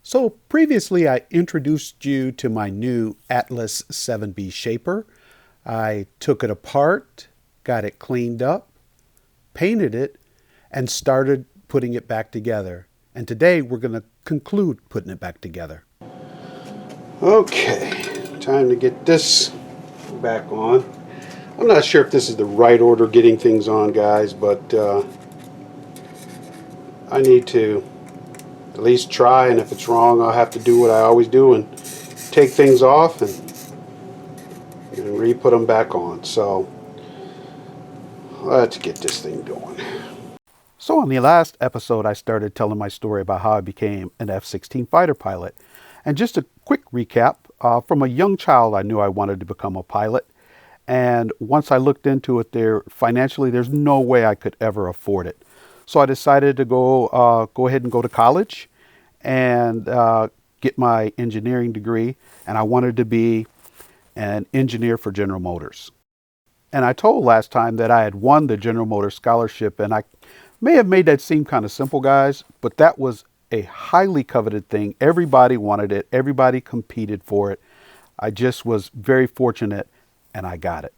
So previously I introduced you to my new Atlas 7B shaper. I took it apart, got it cleaned up, painted it, and started putting it back together. And today we're going to conclude putting it back together. Okay, time to get this back on. I'm not sure if this is the right order getting things on, guys, but I need to at least try, and if it's wrong, I'll have to do what I always do and take things off and re-put them back on. So let's get this thing going. So on the last episode, I started telling my story about how I became an F-16 fighter pilot. And just a quick recap, from a young child, I knew I wanted to become a pilot. And once I looked into it, financially, there's no way I could ever afford it. So I decided to go ahead and go to college and get my engineering degree. And I wanted to be an engineer for General Motors. And I told last time that I had won the General Motors scholarship, and I may have made that seem kind of simple, guys, but that was a highly coveted thing. Everybody wanted it. Everybody competed for it. I just was very fortunate, and I got it.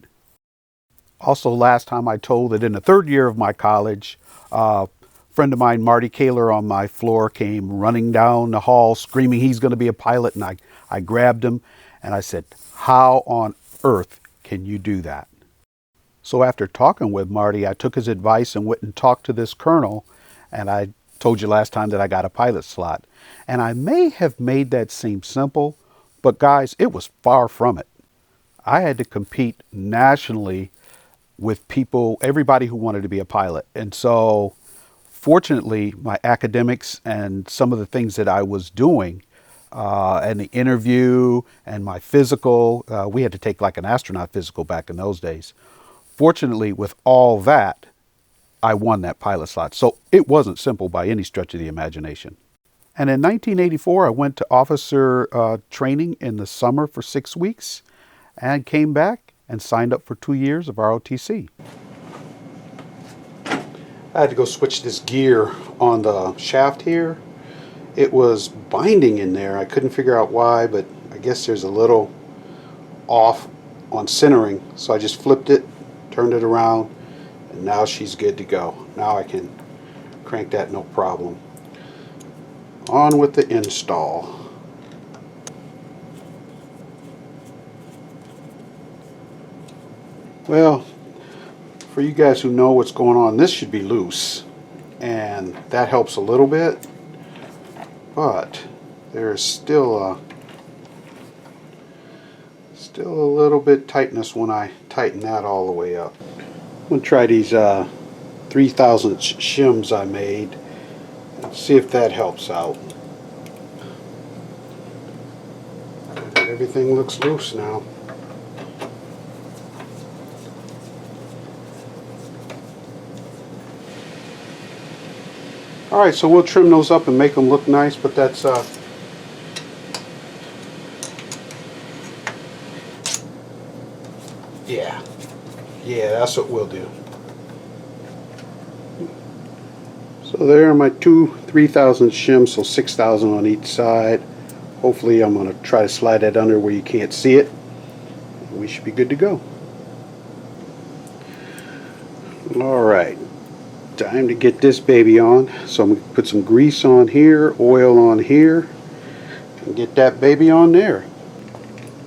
Also, last time I told that in the third year of my college, a friend of mine, Marty Kaler, on my floor came running down the hall screaming he's going to be a pilot, and I grabbed him and I said, "How on earth can you do that?" So after talking with Marty, I took his advice and went and talked to this colonel, and I told you last time that I got a pilot slot. And I may have made that seem simple, but guys, it was far from it. I had to compete nationally with people, everybody who wanted to be a pilot. And so fortunately, my academics and some of the things that I was doing, and the interview and my physical, we had to take like an astronaut physical back in those days. Fortunately, with all that, I won that pilot slot. So it wasn't simple by any stretch of the imagination. And in 1984, I went to officer training in the summer for 6 weeks and came back and signed up for 2 years of ROTC. I had to go switch this gear on the shaft here. It was binding in there. I couldn't figure out why, but I guess there's a little off on centering. So I just flipped it, turned it around, and now she's good to go. Now I can crank that no problem. On with the install. Well, for you guys who know what's going on, this should be loose, and that helps a little bit, but there's still a little bit tightness when I tighten that all the way up. I'm going to try these 3,000 shims I made and see if that helps out. Everything looks loose now. Alright, so we'll trim those up and make them look nice, but that's yeah, that's what we'll do. So there are my two 3,000 shims, so 6,000 on each side. Hopefully I'm going to try to slide that under where you can't see it. We should be good to go. Alright, time to get this baby on. So I'm going to put some grease on here, oil on here, and get that baby on there.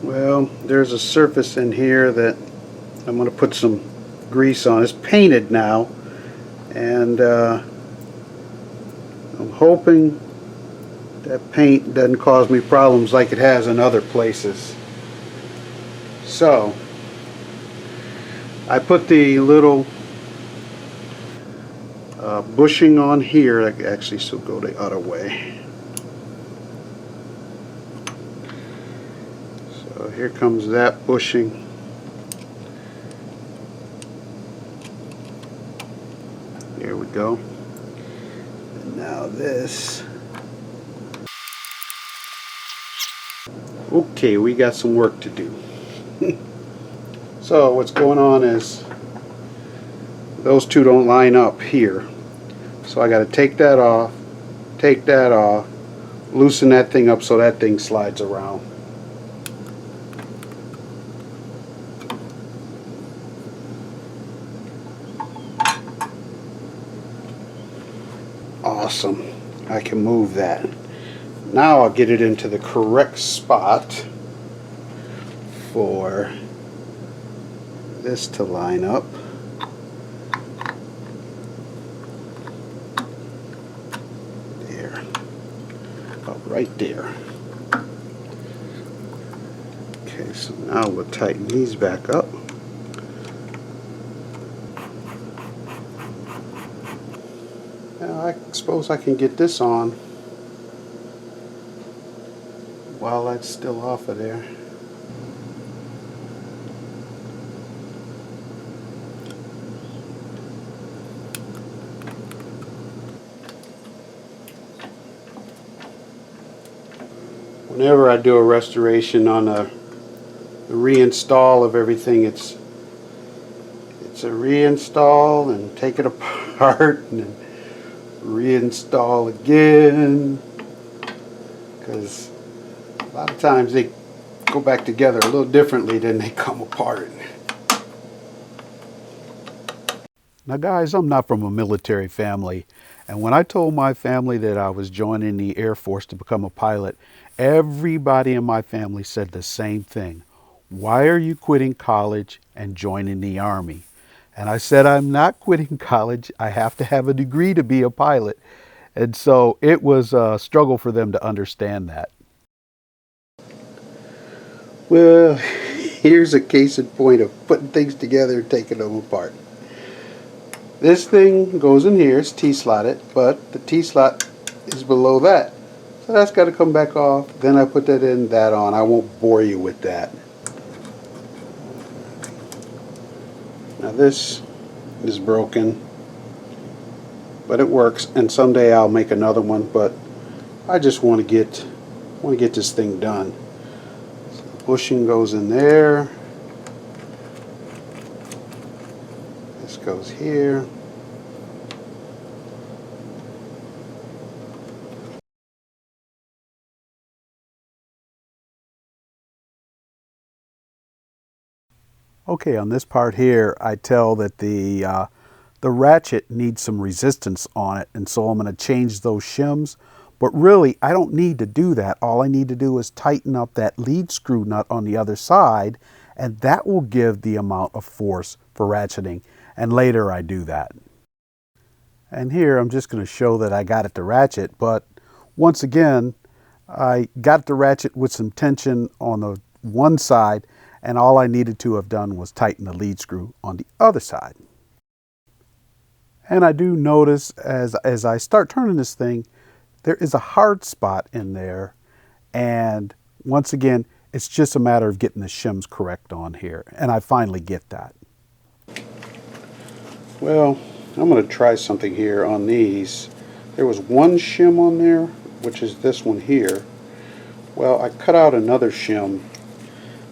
Well, there's a surface in here that I'm going to put some grease on. It's painted now, and I'm hoping that paint doesn't cause me problems like it has in other places. So I put the little bushing on here. Actually, so go the other way. So here comes that bushing. There we go. And now this. Okay, we got some work to do. So what's going on is those two don't line up here. So I got to take that off, loosen that thing up so that thing slides around. Awesome. I can move that. Now I'll get it into the correct spot for this to line up. There. About right there. Okay, so now we'll tighten these back up. Now I suppose I can get this on while that's still off of there. Whenever I do a restoration on the reinstall of everything, it's a reinstall and take it apart and then reinstall again, because a lot of times they go back together a little differently than they come apart. Now guys, I'm not from a military family, and when I told my family that I was joining the Air Force to become a pilot, everybody in my family said the same thing. Why are you quitting college and joining the Army? And I said, I'm not quitting college. I have to have a degree to be a pilot. And so it was a struggle for them to understand that. Well, here's a case in point of putting things together and taking them apart. This thing goes in here, it's T-slotted, but the T-slot is below that. So that's got to come back off. Then I put that in, that on. I won't bore you with that. Now this is broken, but it works, and someday I'll make another one, but I just want to get this thing done. So the bushing goes in there. This goes here. Okay, on this part here, I tell that the ratchet needs some resistance on it, and so I'm going to change those shims. But really, I don't need to do that. All I need to do is tighten up that lead screw nut on the other side, and that will give the amount of force for ratcheting. And later I do that. And here I'm just going to show that I got it to ratchet, but once again, I got the ratchet with some tension on the one side, and all I needed to have done was tighten the lead screw on the other side. And I do notice as I start turning this thing, there is a hard spot in there, and once again, it's just a matter of getting the shims correct on here, and I finally get that. Well, I'm going to try something here on these. There was one shim on there, which is this one here. Well, I cut out another shim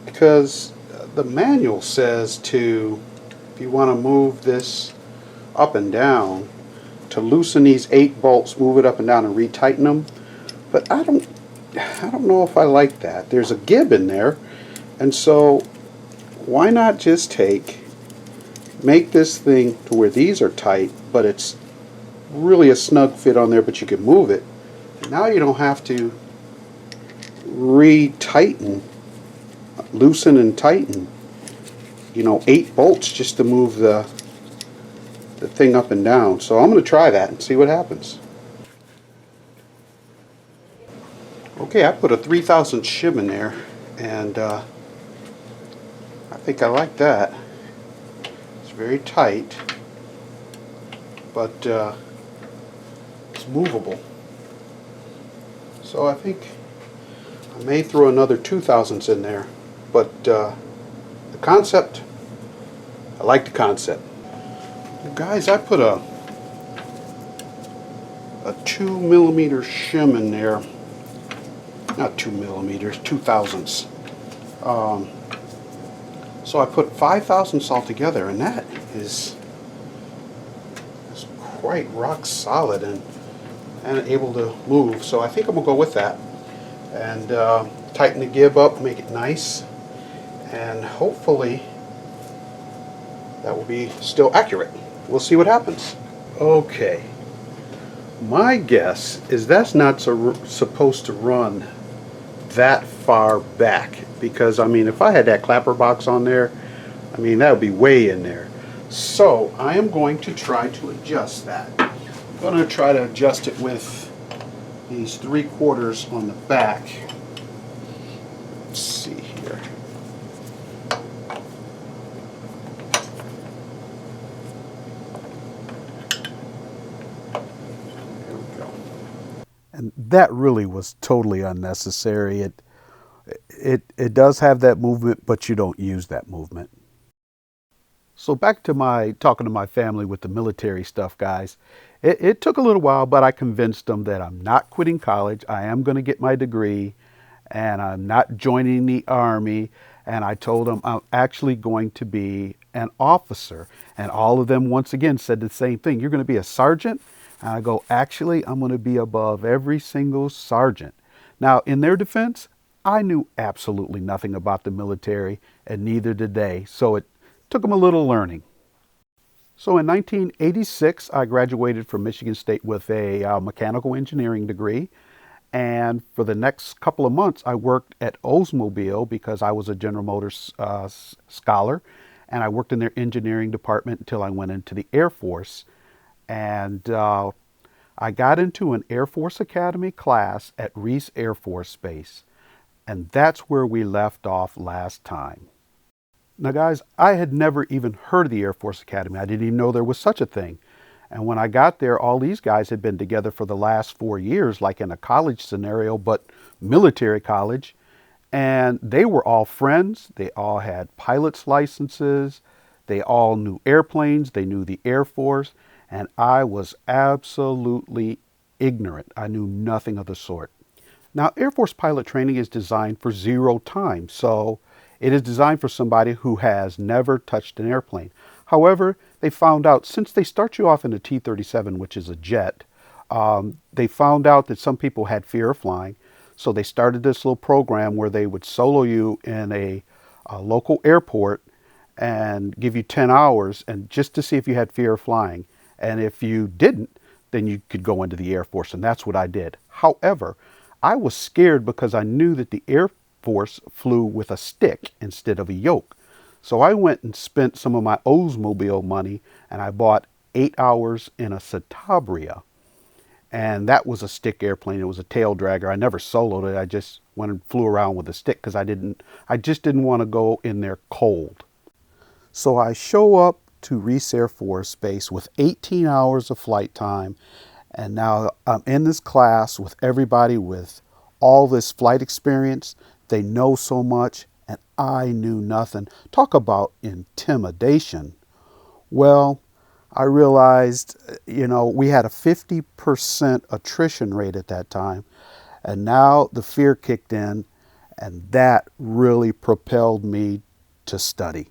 because the manual says to, if you want to move this up and down, to loosen these 8 bolts, move it up and down and retighten them. But I don't know if I like that. There's a gib in there, and so why not just make this thing to where these are tight, but it's really a snug fit on there, but you can move it. Now you don't have to retighten, loosen and tighten, 8 bolts just to move the thing up and down. So I'm going to try that and see what happens. Okay, I put a 3/1000 shim in there, and I think I like that. It's very tight, but it's movable. So I think I may throw another 2/1000s in there, but the concept, I like the concept. Guys, I put a 2mm shim in there. Not 2mm, 2/1000s. So I put 5/1000s all together, and that is quite rock solid. And and able to move. So I think I'm gonna go with that and tighten the gib up, make it nice, and hopefully that will be still accurate. We'll see what happens. Okay, my guess is that's not supposed to run that far back, because I mean if I had that clapper box on there, I mean that would be way in there. So I am going to try to adjust that. I'm going to try to adjust it with these 3/4 on the back. Let's see here. There we go. And that really was totally unnecessary. It does have that movement, but you don't use that movement. So back to my talking to my family with the military stuff, guys. It took a little while, but I convinced them that I'm not quitting college. I am going to get my degree, and I'm not joining the Army. And I told them I'm actually going to be an officer. And all of them once again said the same thing. You're going to be a sergeant? And I go, actually, I'm going to be above every single sergeant. Now, in their defense, I knew absolutely nothing about the military, and neither did they. So it took them a little learning. So in 1986, I graduated from Michigan State with a mechanical engineering degree. And for the next couple of months, I worked at Oldsmobile because I was a General Motors scholar. And I worked in their engineering department until I went into the Air Force. And I got into an Air Force Academy class at Reese Air Force Base. And that's where we left off last time. Now, guys, I had never even heard of the Air Force Academy. I didn't even know there was such a thing. And when I got there, all these guys had been together for the last 4 years, like in a college scenario, but military college. And they were all friends. They all had pilot's licenses. They all knew airplanes. They knew the Air Force. And I was absolutely ignorant. I knew nothing of the sort. Now, Air Force pilot training is designed for 0 time, so it is designed for somebody who has never touched an airplane. However, they found out, since they start you off in a T-37, which is a jet, they found out that some people had fear of flying, so they started this little program where they would solo you in a local airport and give you 10 hours and just to see if you had fear of flying. And if you didn't, then you could go into the Air Force, and that's what I did. However, I was scared because I knew that the Air Force flew with a stick instead of a yoke. So I went and spent some of my Oldsmobile money and I bought 8 hours in a Citabria. And that was a stick airplane. It was a tail dragger. I never soloed it. I just went and flew around with a stick because I just didn't want to go in there cold. So I show up to Reese Air Force Base with 18 hours of flight time. And now I'm in this class with everybody with all this flight experience. They know so much, and I knew nothing. Talk about intimidation. Well, I realized, we had a 50% attrition rate at that time. And now the fear kicked in, and that really propelled me to study.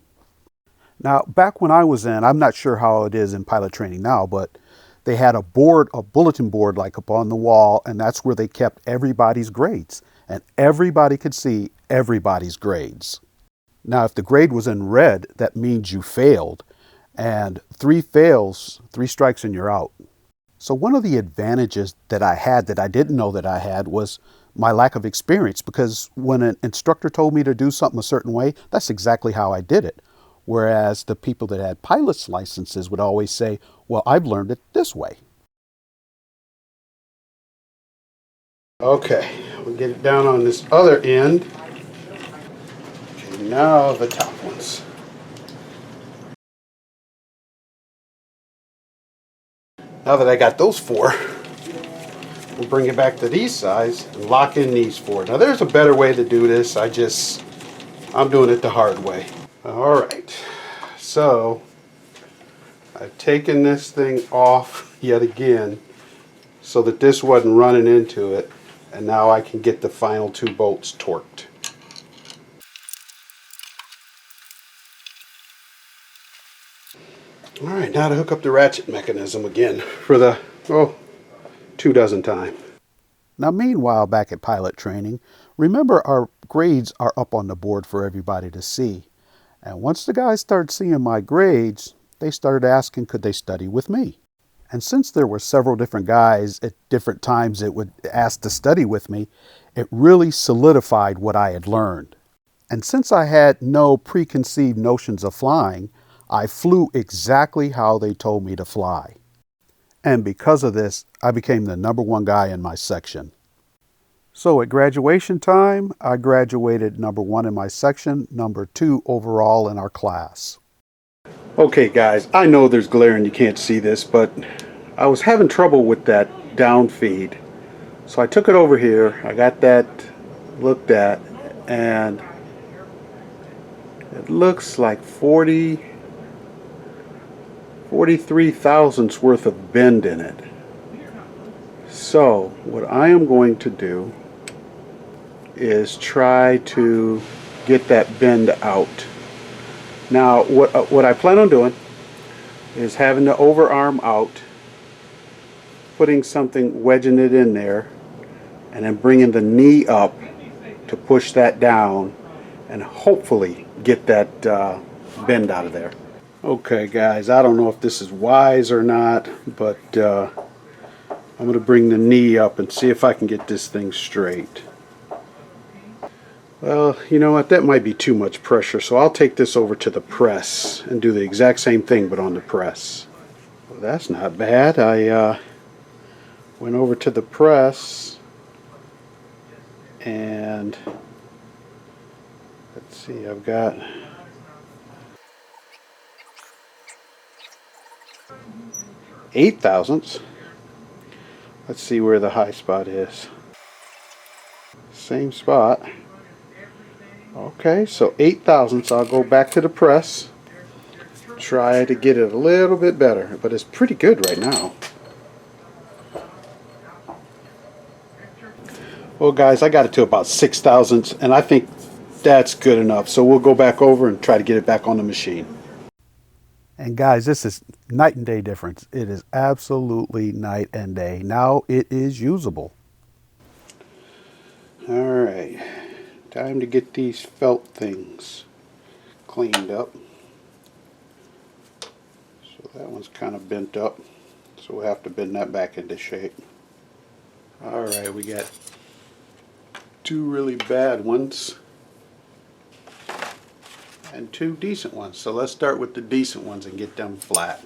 Now, back when I was in, I'm not sure how it is in pilot training now, but they had a board, a bulletin board like up on the wall, and that's where they kept everybody's grades. And everybody could see everybody's grades. Now, if the grade was in red, that means you failed. And 3 fails, 3 strikes and you're out. So one of the advantages that I had that I didn't know that I had was my lack of experience, because when an instructor told me to do something a certain way, that's exactly how I did it. Whereas the people that had pilot's licenses would always say, well, I've learned it this way. Okay, we'll get it down on this other end. Okay, now the top ones. Now that I got those 4, we'll bring it back to these sides and lock in these 4. Now there's a better way to do this. I'm doing it the hard way. All right, so I've taken this thing off yet again so that this wasn't running into it, and now I can get the final 2 bolts torqued. All right, now to hook up the ratchet mechanism again for the 2 dozen times. Now, meanwhile, back at pilot training, remember our grades are up on the board for everybody to see. And once the guys started seeing my grades, they started asking could they study with me. And since there were several different guys at different times that would ask to study with me, it really solidified what I had learned. And since I had no preconceived notions of flying, I flew exactly how they told me to fly. And because of this, I became the #1 guy in my section. So at graduation time, I graduated #1 in my section, #2 overall in our class. Okay guys, I know there's glare and you can't see this, but I was having trouble with that down feed. So I took it over here, I got that looked at, and it looks like 43 thousandths worth of bend in it. So what I am going to do is try to get that bend out. Now what I plan on doing is having the overarm out, putting something, wedging it in there, and then bringing the knee up to push that down and hopefully get that bend out of there. Okay guys, I don't know if this is wise or not, but I'm going to bring the knee up and see if I can get this thing straight. Well, you know what, that might be too much pressure, so I'll take this over to the press and do the exact same thing but on the press. Well, that's not bad. I went over to the press and let's see, I've got 8 thousandths. Let's see where the high spot is. Same spot. Okay, so 8 thousandths. I'll go back to the press, try to get it a little bit better, but it's pretty good right now. Well guys, I got it to about 6 thousandths and I think that's good enough, so we'll go back over and try to get it back on the machine. And guys, this is night and day difference. It is absolutely night and day. Now it is usable. Alright, time to get these felt things cleaned up. So that one's kind of bent up, so we'll have to bend that back into shape. Alright, we got 2 really bad ones and 2 decent ones. So let's start with the decent ones and get them flat.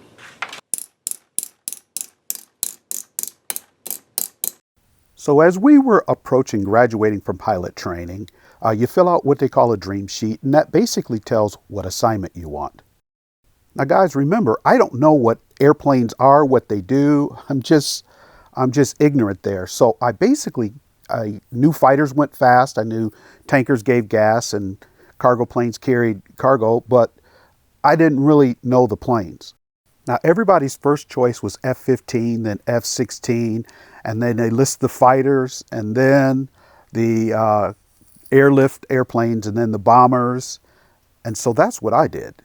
So as we were approaching graduating from pilot training, you fill out what they call a dream sheet, and that basically tells what assignment you want. Now guys, remember, I don't know what airplanes are, what they do. I'm just ignorant there. So I knew fighters went fast, I knew tankers gave gas, and cargo planes carried cargo, but I didn't really know the planes. Now everybody's first choice was F-15, then F-16, and then they list the fighters, and then the airlift airplanes, and then the bombers, and so that's what I did.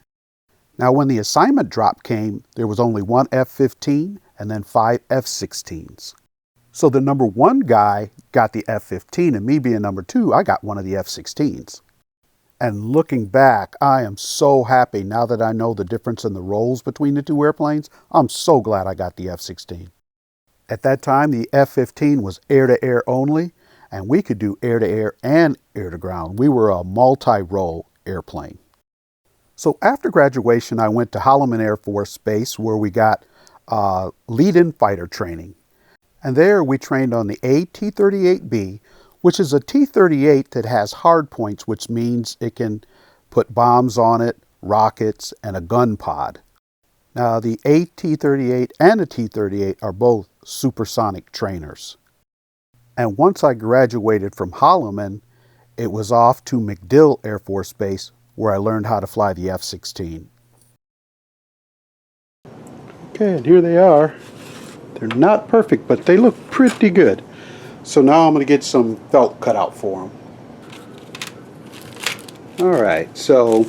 Now when the assignment drop came, there was only 1 F-15 and then 5 F-16s. So the #1 guy got the F-15, and me being #2, I got one of the F-16s. And looking back, I am so happy now that I know the difference in the roles between the 2 airplanes. I'm so glad I got the F-16. At that time, the F-15 was air-to-air only, and we could do air-to-air and air-to-ground. We were a multi-role airplane. So after graduation, I went to Holloman Air Force Base, where we got lead-in fighter training. And there we trained on the AT-38B, which is a T-38 that has hard points, which means it can put bombs on it, rockets, and a gun pod. Now the AT-38 and the T-38 are both supersonic trainers. And once I graduated from Holloman, it was off to MacDill Air Force Base, where I learned how to fly the F-16. Okay, and here they are. They're not perfect, but they look pretty good. So now I'm going to get some felt cut out for them. Alright, so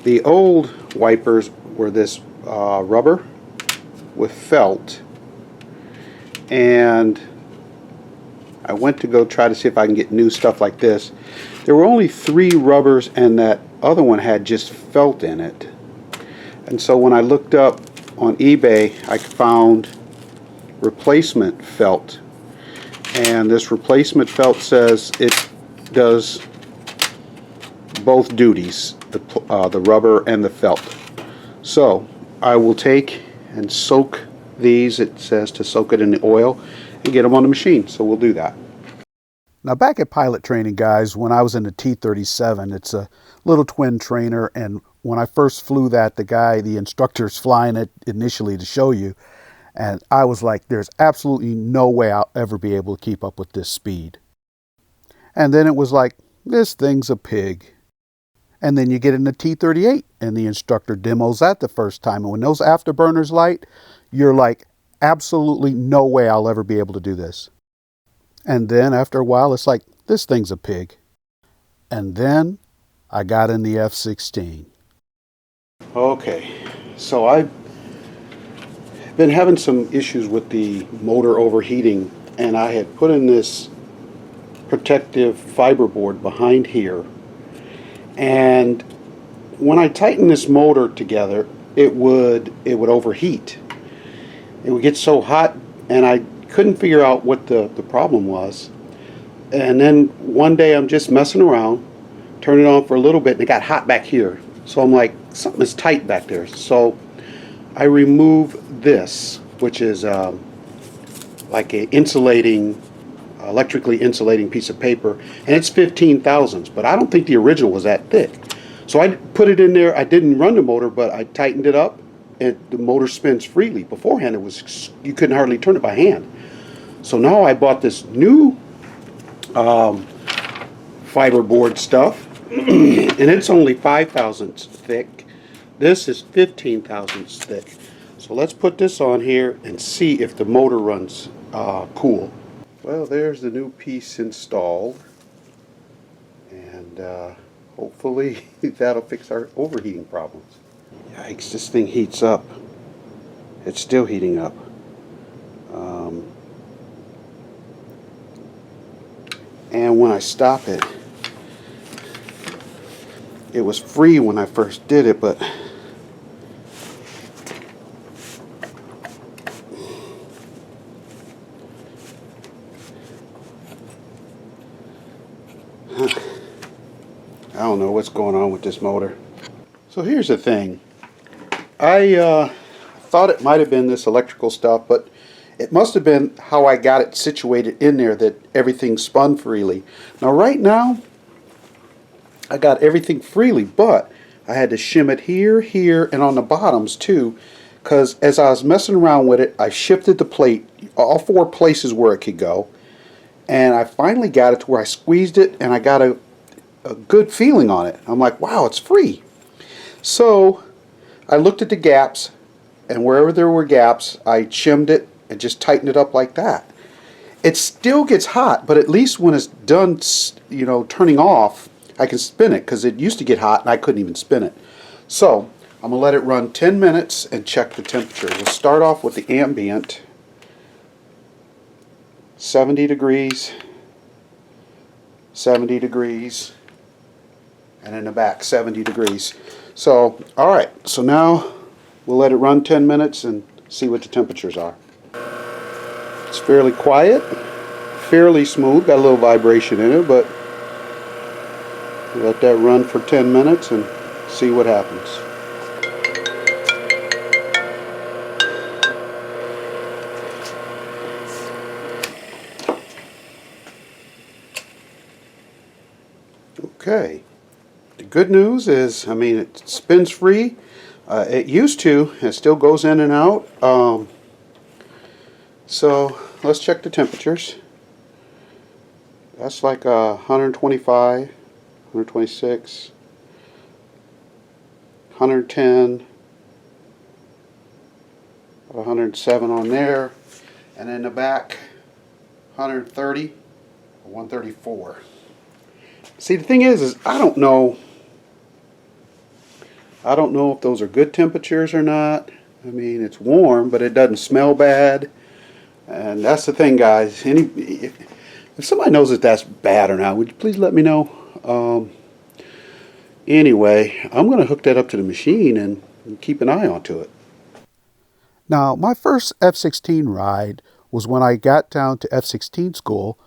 the old wipers were this rubber with felt, and I went to go try to see if I can get new stuff like this. There were only 3 rubbers, and that other one had just felt in it. And so when I looked up on eBay, I found replacement felt. And this replacement felt says it does both duties, the rubber and the felt. So I will take and soak these. It says to soak it in the oil and get them on the machine. So we'll do that. Now, back at pilot training, guys, when I was in the T-37, it's a little twin trainer, and when I first flew that, the instructor's flying it initially to show you, and I was like, there's absolutely no way I'll ever be able to keep up with this speed. And then it was like, this thing's a pig. And then you get in the T-38, and the instructor demos that the first time, and when those afterburners light, you're like, absolutely no way I'll ever be able to do this. And then after a while, it's like, this thing's a pig. And then I got in the F-16. Okay, so I've been having some issues with the motor overheating, and I had put in this protective fiber board behind here. And when I tighten this motor together, it would overheat. It would get so hot, and I couldn't figure out what the problem was. And then one day I'm just messing around, turn it on for a little bit, and it got hot back here. So I'm like, something is tight back there. So I remove this, which is like a electrically insulating piece of paper, and it's 15 thousandths, but I don't think the original was that thick. So I put it in there. I didn't run the motor, but I tightened it up, and the motor spins freely. Beforehand, you couldn't hardly turn it by hand. So now I bought this new fiberboard stuff, and it's only 5 thousandths thick. This is 15 thousandths thick. So let's put this on here and see if the motor runs cool. Well, there's the new piece installed, and hopefully that'll fix our overheating problems. Yikes, this thing heats up. It's still heating up. And when I stop it, it was free when I first did it, but I don't know what's going on with this motor. So here's the thing. I thought it might have been this electrical stuff, but it must have been how I got it situated in there that everything spun freely. Now right now, I got everything freely, but I had to shim it here, here, and on the bottoms too, because as I was messing around with it, I shifted the plate, all 4 places where it could go, and I finally got it to where I squeezed it, and I got a good feeling on it. I'm like, wow, it's free. So I looked at the gaps, and wherever there were gaps, I shimmed it and just tightened it up like that. It still gets hot, but at least when it's done, you know, turning off, I can spin it, because it used to get hot and I couldn't even spin it. So I'm gonna let it run 10 minutes and check the temperature. We'll start off with the ambient, 70 degrees, 70 degrees, and in the back 70 degrees. So alright, so now we'll let it run 10 minutes and see what the temperatures are. It's fairly quiet, fairly smooth, got a little vibration in it, but let that run for 10 minutes and see what happens. Okay, the good news is, I mean, it spins free. It used to, it still goes in and out. So let's check the temperatures. That's like 125, 126, 110, 107 on there, and in the back 130, 134. See, the thing is I don't know if those are good temperatures or not. I mean, it's warm, but it doesn't smell bad. And that's the thing, guys. If somebody knows that that's bad or not, would you please let me know? Anyway, I'm going to hook that up to the machine and keep an eye onto it. Now, my first F-16 ride was when I got down to F-16 school.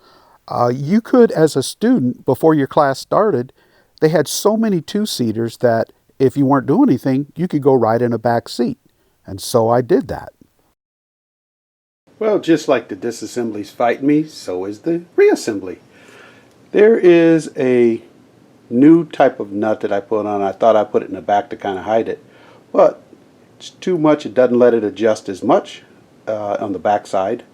You could, as a student, before your class started, they had so many two-seaters that if you weren't doing anything, you could go ride in a back seat. And so I did that. Well, just like the disassembly's fighting me, so is the reassembly. There is a new type of nut that I put on. I thought I put it in the back to kind of hide it, but it's too much. It doesn't let it adjust as much on the back side.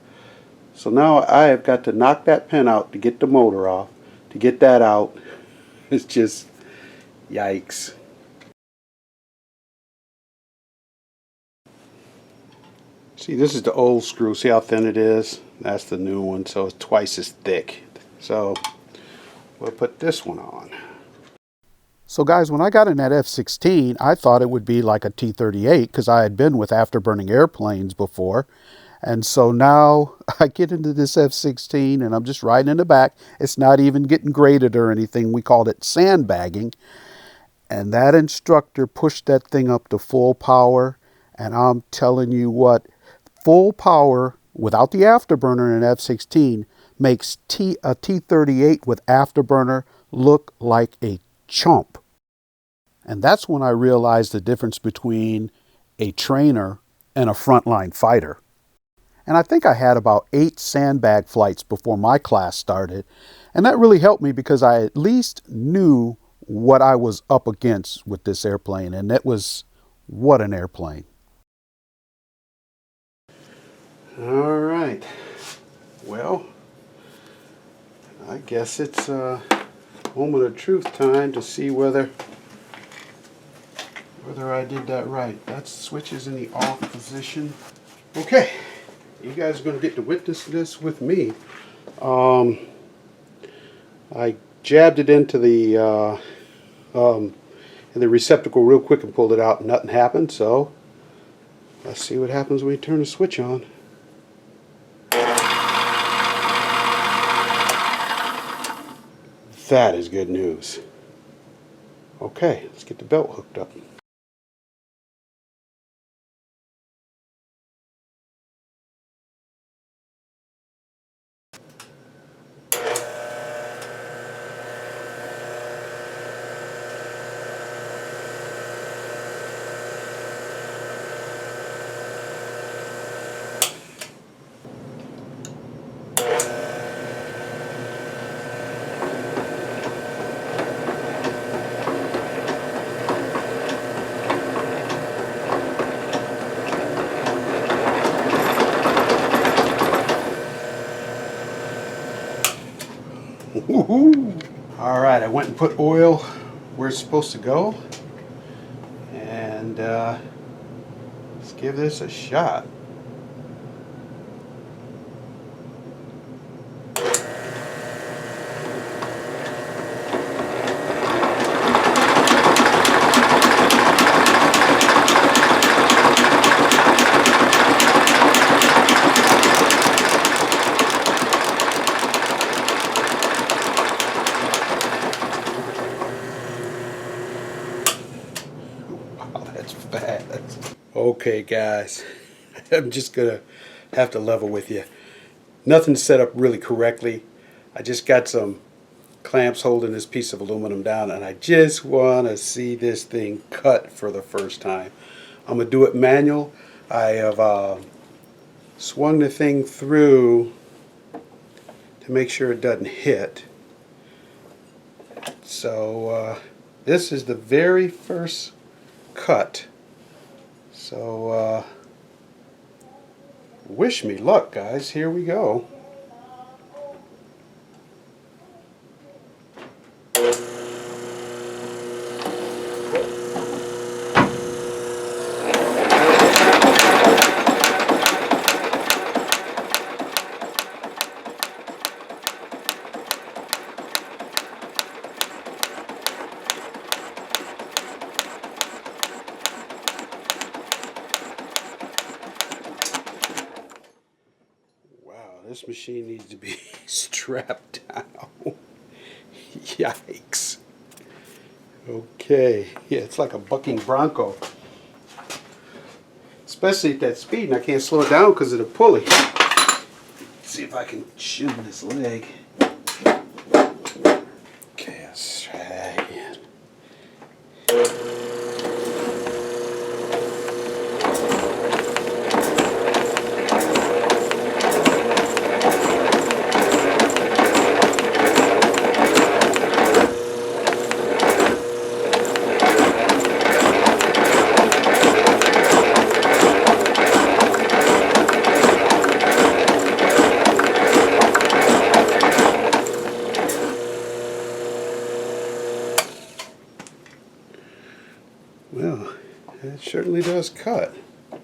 So now I have got to knock that pin out to get the motor off. To get that out, it's just yikes. See, this is the old screw. See how thin it is? That's the new one, so it's twice as thick. So we'll put this one on. So guys, when I got in that F-16, I thought it would be like a T-38 because I had been with afterburning airplanes before. And so now I get into this F-16 and I'm just riding in the back. It's not even getting graded or anything. We called it sandbagging. And that instructor pushed that thing up to full power. And I'm telling you what, full power without the afterburner in an F-16 makes a T-38 with afterburner look like a chump. And that's when I realized the difference between a trainer and a frontline fighter. And I think I had about 8 sandbag flights before my class started. And that really helped me because I at least knew what I was up against with this airplane. And it was, what an airplane. All right. Well, I guess it's moment of truth time to see whether I did that right. That switch is in the off position. Okay, you guys are going to get to witness this with me. I jabbed it into the receptacle real quick and pulled it out, and nothing happened. So let's see what happens when we turn the switch on. That is good news. Okay, let's get the belt hooked up. Woohoo! All right, I went and put oil where it's supposed to go, and let's give this a shot. Wow, that's fast. Okay, guys, I'm just gonna have to level with you. Nothing's set up really correctly. I just got some clamps holding this piece of aluminum down, and I just want to see this thing cut for the first time. I'm gonna do it manual. I have swung the thing through to make sure it doesn't hit. So this is the very first cut. So wish me luck, guys. Here we go. This machine needs to be strapped down. Yikes. Okay, yeah, it's like a bucking bronco. Especially at that speed, and I can't slow it down because of the pulley. Let's see if I can shim this leg. Okay, let's try that again. Well, it certainly does cut. I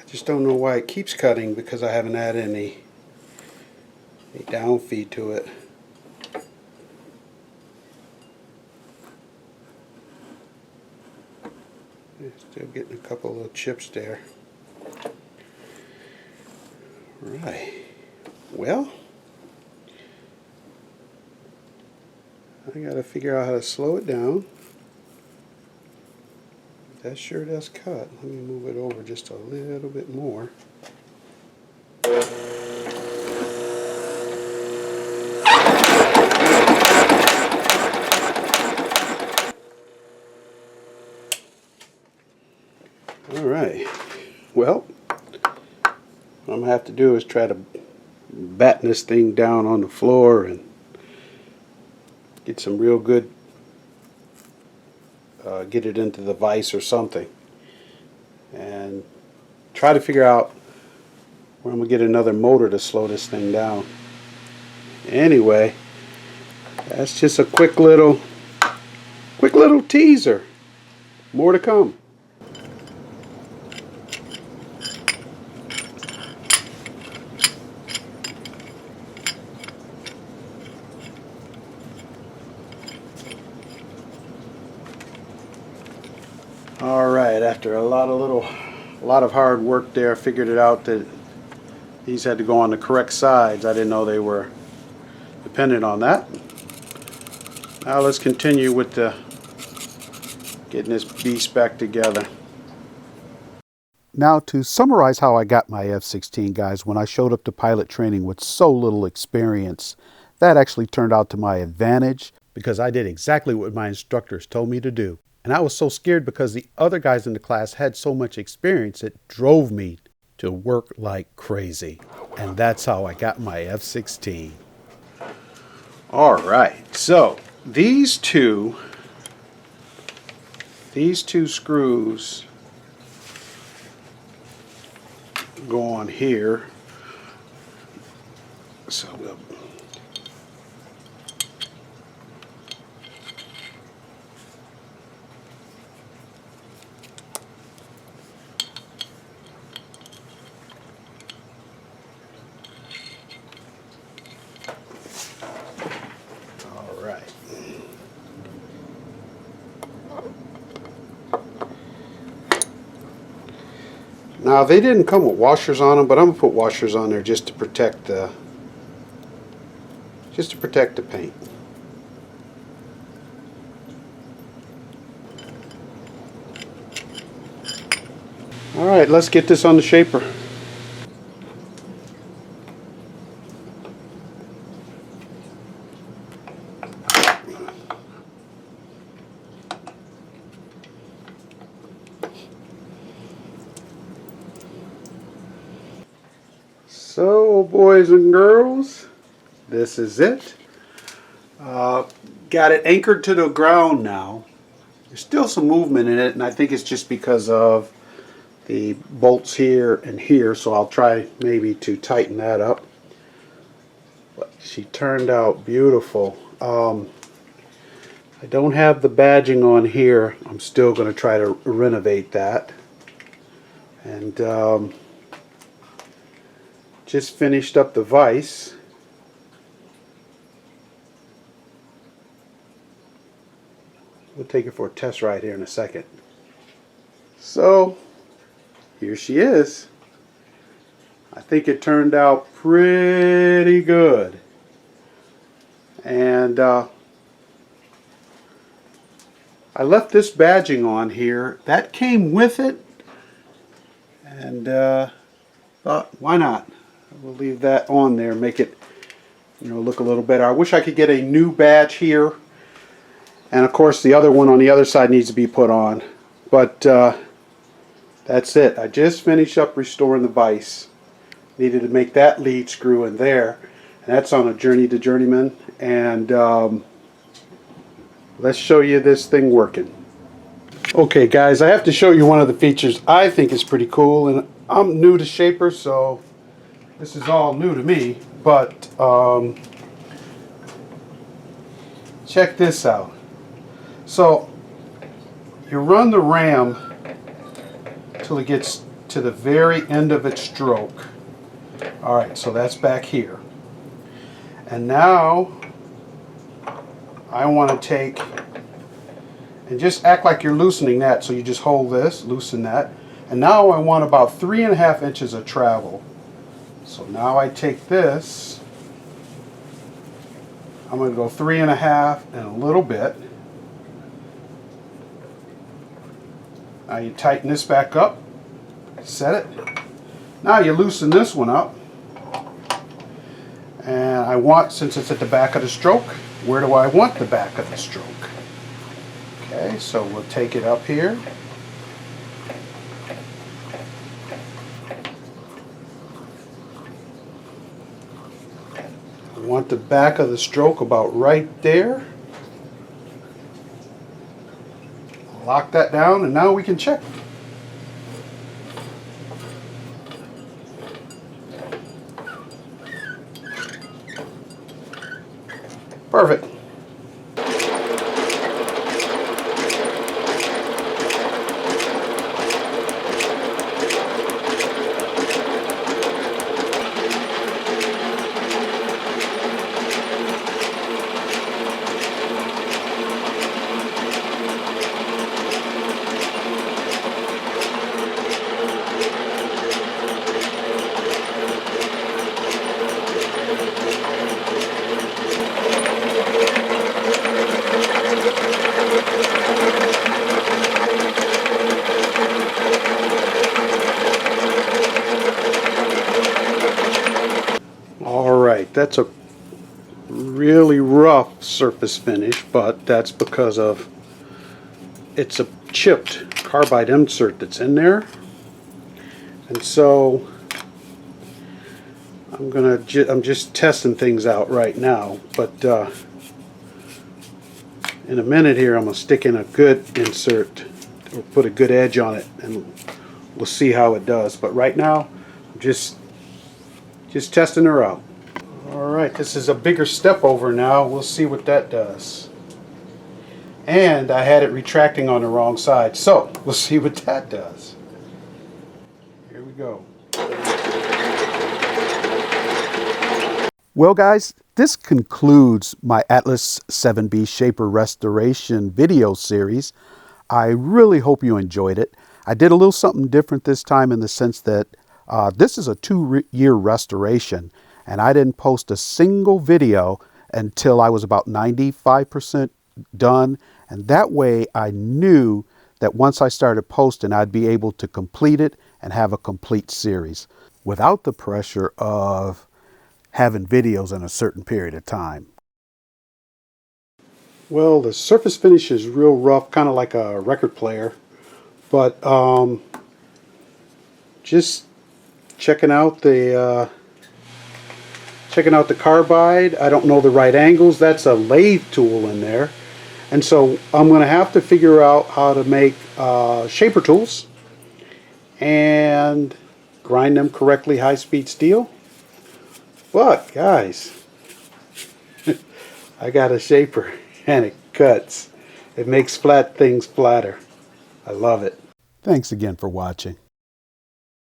just don't know why it keeps cutting, because I haven't added any down feed to it. Still getting a couple of little chips there. Right. Well, I gotta figure out how to slow it down. That sure does cut. Let me move it over just a little bit more. Alright. Well, what I'm gonna have to do is try to batten this thing down on the floor and get some real good, get it into the vise or something, and try to figure out where I'm gonna get another motor to slow this thing down. Anyway, that's just a quick little teaser. More to come. Alright, after a lot of hard work there, I figured it out that these had to go on the correct sides. I didn't know they were dependent on that. Now let's continue with getting this beast back together. Now, to summarize how I got my F-16, guys, when I showed up to pilot training with so little experience, that actually turned out to my advantage, because I did exactly what my instructors told me to do. And I was so scared because the other guys in the class had so much experience, it drove me to work like crazy. And that's how I got my F-16. All right, so these two screws go on here. So we'll Now they didn't come with washers on them, but I'm gonna put washers on there just to protect the paint. All right, let's get this on the shaper. So, boys and girls, this is it. Got it anchored to the ground now. There's still some movement in it, and I think it's just because of the bolts here and here, so I'll try maybe to tighten that up. But she turned out beautiful. I don't have the badging on here. I'm still going to try to renovate that. And just finished up the vise. We'll take it for a test ride here in a second. So here she is. I think it turned out pretty good. And I left this badging on here. That came with it. And thought, why not? We'll leave that on there, make it, you know, look a little better. I wish I could get a new badge here. And of course the other one on the other side needs to be put on. But that's it. I just finished up restoring the vise. Needed to make that lead screw in there. And that's on a Journey to Journeyman. And let's show you this thing working. Okay guys, I have to show you one of the features I think is pretty cool. And I'm new to Shaper, so this is all new to me. But check this out. So you run the ram till it gets to the very end of its stroke. Alright, so that's back here. And now I want to take and just act like you're loosening that. So you just hold this, loosen that. And now I want about 3.5 inches of travel. So now I take this, I'm going to go 3.5 and a little bit. Now you tighten this back up, set it. Now you loosen this one up. And I want, since it's at the back of the stroke, where do I want the back of the stroke? Okay, so we'll take it up here. I want the back of the stroke about right there. Lock that down, and now we can check. Perfect. Alright, that's a really rough surface finish, but that's because of it's a chipped carbide insert that's in there. And so I'm just testing things out right now, but in a minute here I'm going to stick in a good insert or put a good edge on it, and we'll see how it does. But right now I'm just testing her out. Alright, this is a bigger step over now. We'll see what that does. And I had it retracting on the wrong side, so we'll see what that does. Here we go. Well guys, this concludes my Atlas 7B Shaper Restoration video series. I really hope you enjoyed it. I did a little something different this time in the sense that this is a 2-year restoration, and I didn't post a single video until I was about 95% done, and that way I knew that once I started posting I'd be able to complete it and have a complete series without the pressure of having videos in a certain period of time. Well, the surface finish is real rough, kind of like a record player, but just checking out the carbide. I don't know the right angles. That's a lathe tool in there, and so I'm going to have to figure out how to make shaper tools and grind them correctly, high-speed steel. But guys, I got a shaper and it cuts. It makes flat things flatter. I love it. Thanks again for watching.